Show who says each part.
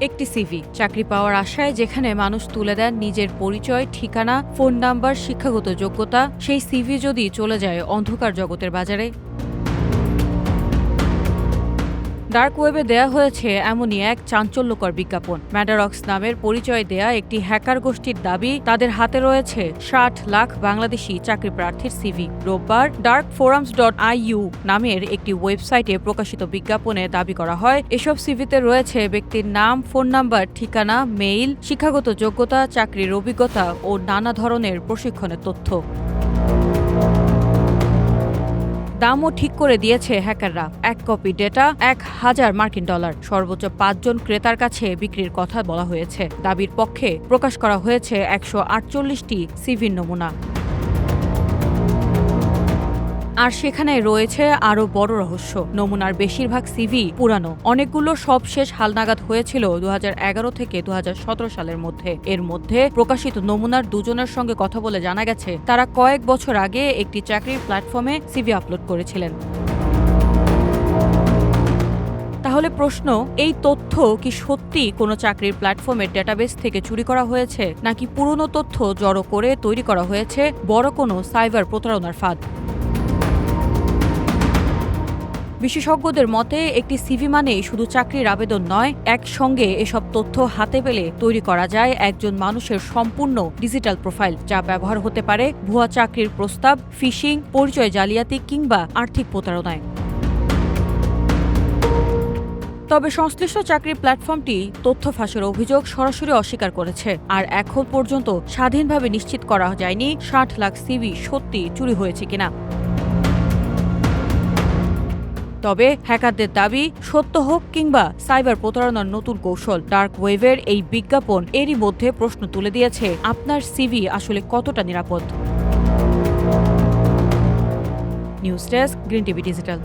Speaker 1: একটি সিভি চাকরি পাওয়ার আশায় যেখানে মানুষ তুলে দেন নিজের পরিচয়, ঠিকানা, ফোন নাম্বার, শিক্ষাগত যোগ্যতা, সেই সিভি যদি চলে যায় অন্ধকার জগতের বাজারে। ডার্ক ওয়েবে দেয়া হয়েছে এমনই এক চাঞ্চল্যকর বিজ্ঞাপন। ম্যাডারক্স নামের পরিচয় দেয়া একটি হ্যাকার গোষ্ঠীর দাবি, তাদের হাতে রয়েছে ৬০ লাখ বাংলাদেশি চাকরি প্রার্থীর সিভি। রোববার darkforums.iu নামের একটি ওয়েবসাইটে প্রকাশিত বিজ্ঞাপনে দাবি করা হয়, এসব সিভিতে রয়েছে ব্যক্তির নাম, ফোন নাম্বার, ঠিকানা, মেইল, শিক্ষাগত যোগ্যতা, চাকরির অভিজ্ঞতা ও নানা ধরনের প্রশিক্ষণের তথ্য। দামও ঠিক করে দিয়েছে হ্যাকাররা। এক কপি ডেটা $১,০০০। সর্বোচ্চ ৫ জন ক্রেতার কাছে বিক্রির কথা বলা হয়েছে। দাবির পক্ষে প্রকাশ করা হয়েছে ১৪৮টি সিভির নমুনা। আর সেখানে রয়েছে আরও বড় রহস্য, নমুনার বেশিরভাগ সিভি পুরানো। অনেকগুলো সবশেষ হালনাগাদ হয়েছিল ২০১১ থেকে ২০১৭ সালের মধ্যে। এর মধ্যে প্রকাশিত নমুনার দুজনের সঙ্গে কথা বলে জানা গেছে তারা কয়েক বছর আগে একটি চাকরির প্ল্যাটফর্মে সিভি আপলোড করেছিলেন। তাহলে প্রশ্ন, এই তথ্য কি সত্যি কোনো চাকরির প্ল্যাটফর্মের ডেটাবেস থেকে চুরি করা হয়েছে, নাকি পুরনো তথ্য জড়ো করে তৈরি করা হয়েছে বড় কোনো সাইবার প্রতারণার ফাঁদ? বিশেষজ্ঞদের মতে একটি সিভি মানেই শুধু চাকরির আবেদন নয়, একসঙ্গে এসব তথ্য হাতে পেলে তৈরি করা যায় একজন মানুষের সম্পূর্ণ ডিজিটাল প্রোফাইল, যা ব্যবহার হতে পারে ভুয়া চাকরির প্রস্তাব, ফিশিং, পরিচয় জালিয়াতি কিংবা আর্থিক প্রতারণায়। তবে সংশ্লিষ্ট চাকরির প্ল্যাটফর্মটি তথ্য ফাঁসের অভিযোগ সরাসরি অস্বীকার করেছে। আর এখন পর্যন্ত স্বাধীনভাবে নিশ্চিত করা যায়নি ৬০ লাখ সিভি সত্যি চুরি হয়েছে কিনা। তবে হ্যাকারদের দাবি, সত্য হোক কিংবা সাইবার প্রতারণার নতুন কৌশল, ডার্ক ওয়েভের এই বিজ্ঞাপন এরই মধ্যে প্রশ্ন তুলে দিয়েছে, আপনার সিভি আসলে কতটা নিরাপদ? News desk, green TV digital.